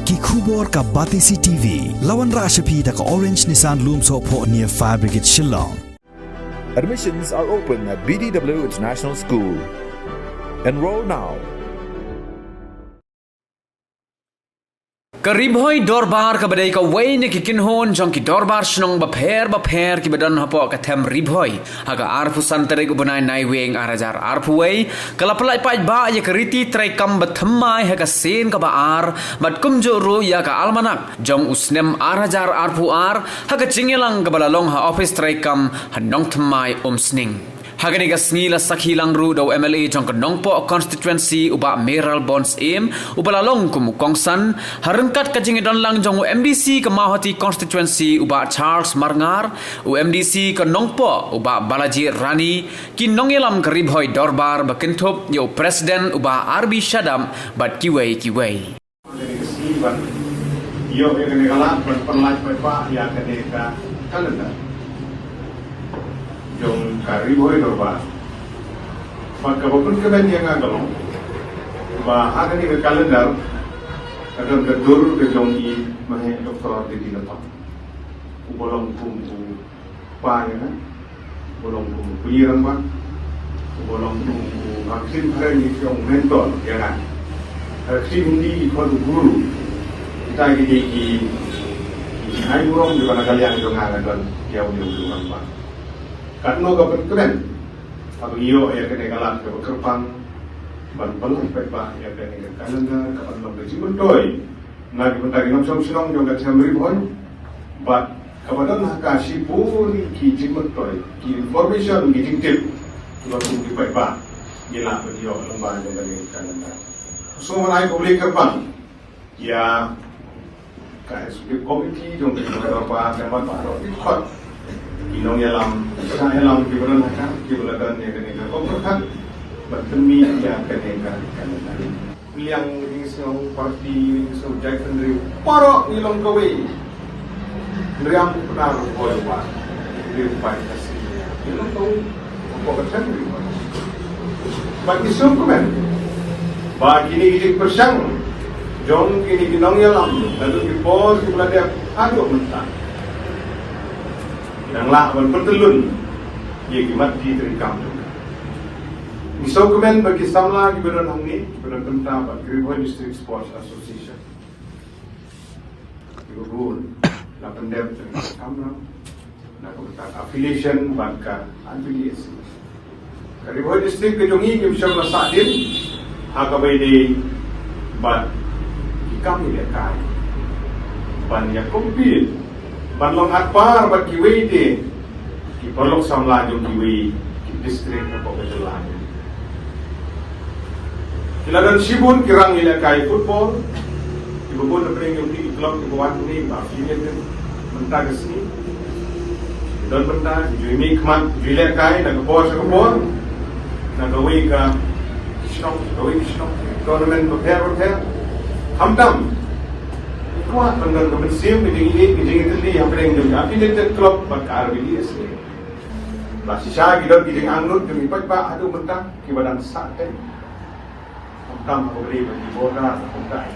ki khubor ka Batisi TV lawan Rashapi da ka Orange Nissan Lumso po near Fire Brigade Shillong. Admissions are open at BDW International School. Enroll now. Karibhoi Dorbar ka badai ka way ni kikinhon jong ki Dorbar shnong bapher ki badan hapo ka them ribhoi haga arfu santere ko banai nai weng arajar arfu way kalapalai Paidbah ya ka Riti Treikam ba Thymmai haga sen ka ba ar bat kumjo ru ya ka Almanak jong usnem arajar arfu ar haga chingelang ka balalong ha office Treikam hanong Thymmai sning Hagani ka snila sakhilang ru daw MLA jong kanongpo constituency uba Meral Bonds aim ubalalong kumukong san harengkat ka jingedon lang jong MDC ka Mahoti constituency uba Charles Marngar MDC ka nongpo uba Balaji Rani kinongelam karibhoi Dorbar bakintop yo president uba RB Shadam bat kiway yo kene kala perlaj Paidbah ya kene ka kalenda jong karibhoi Dorbar maka bapun kemen yang agalong ba ada ni kalendar kadang kedur ke jong i mahe doktor di lapang ubolong kumpu pa ya ubolong kumpu pirang ba ubolong kumpu vaksin hari ni jong mentor ya kan vaksin ni ikut guru kita di hai burung di mana kalian jong agalon jauh ba Karena kapan keren, aku iyo ya kena kalah ke kerpang, ban Paidbah ya kena kalender, kapan long gaji berdoi, nagi pentagi nom sinong jong kat samri boy, bat kapan dah kasih puri kijing berdoi, ki information kijing tip, tulah di Paidbah, gila beriyo lembaga jong kena kalender. So mana aku boleh kerpang, ya KSB komiti jong kena Dorbar kapan baru ikut. Inong yalam kibulan kibulan ya kene ka komprokan batmi ya kene ka liang ini song parti ini song Jackson dari paro nilong kawe riam benar boleh buat di upaya kasih nilong tahu apa betul ni bagi sungkuman bagi ini persang jong kini inong yalam lalu di pos kibulan dia aduh mentah yang lah bertelun ia kimat di Treikam Misokumen bagi samla Gubernur Hangni Gubernur Tentang Bhoi District Sports Association Gubernur na pendep Treikam na kumutang affiliation bangka affiliation Bhoi District kejongi kimsyam na sadin hakabay di bat kami lekai ban ya kumpil Banlong atpar bat kiwi di perlok samla jong kiwi ki distrik apa betulan. Kiladan sibun kirang ilakai football, ibubun na pring yung di klub di bawat ni ba filin mentah kesini. Dan mentah jumi kmat ilakai na gabor sa gabor na gawi ka kisnong tournament hotel hamdam kuat dengan kebencian begini ini yang paling juga affiliated club bakar bilis ni. Masih saya kita gideng anut demi Paidbah aduh mentang kibadan sate. Mentang boleh bagi bola mentang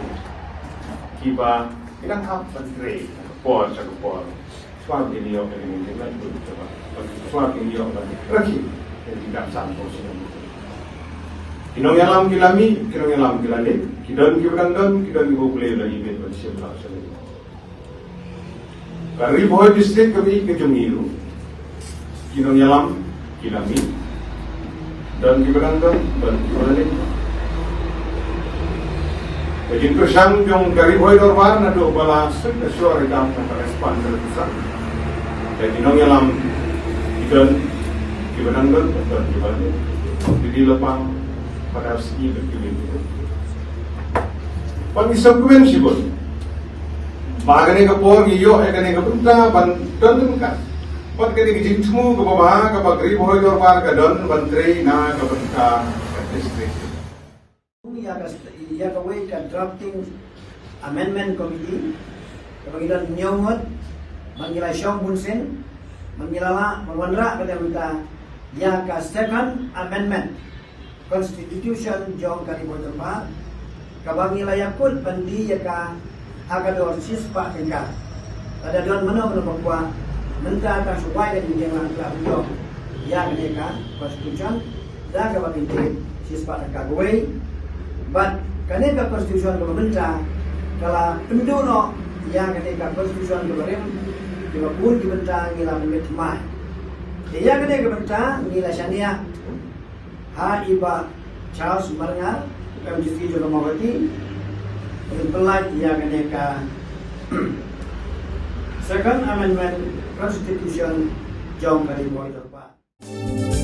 kiba idang hap pentre pol sa pol. Suap ini yo ini dengan tu coba. Suap ini yo lagi tidak sampai sini. Kinong yalam kilami, kidon ibu boleh lagi bet bersih lah sekali. Karibhoi district kami kejongiru, kinong yalam kilami, dan kiberdangkan kilami. Jadi persang jong Karibhoi Dorbar nado bala suara dam respon terbesar. Jadi kinong yalam kiberdangkan dan kilami, jadi lepang pada segi berkilim itu. Pangisapkumen sibon. Bagane kapor iyo ekane kapunta ban don kan. Pat kene gijitmu ke bawah ke Karibhoi Dorbar ke don bantri na ke banta distrik. Ya ka way ka drafting amendment committee. Kapagilan nyongot mangila syong bunsen mangilala mawandra kada minta ya ka second amendment Constitution jong Karibhoi Dorbar kabangila yakul pandi ya ka agador sispa tengka. Pada don mana bahwa mentah akan supaya di dalam kelabio yang mereka konstitusi dan kabinete sispa tengka gue. But kaneka konstitusi pemerintah kalau pendono yang kaneka konstitusi pemerintah juga pun dibentang nila Thymmai. Yang kaneka bentang nila Shania Iba Charles Marngar kami juga mengerti Pyllait yang kaneka Second Amendment Constitution jom dari Bhoi Dorbar.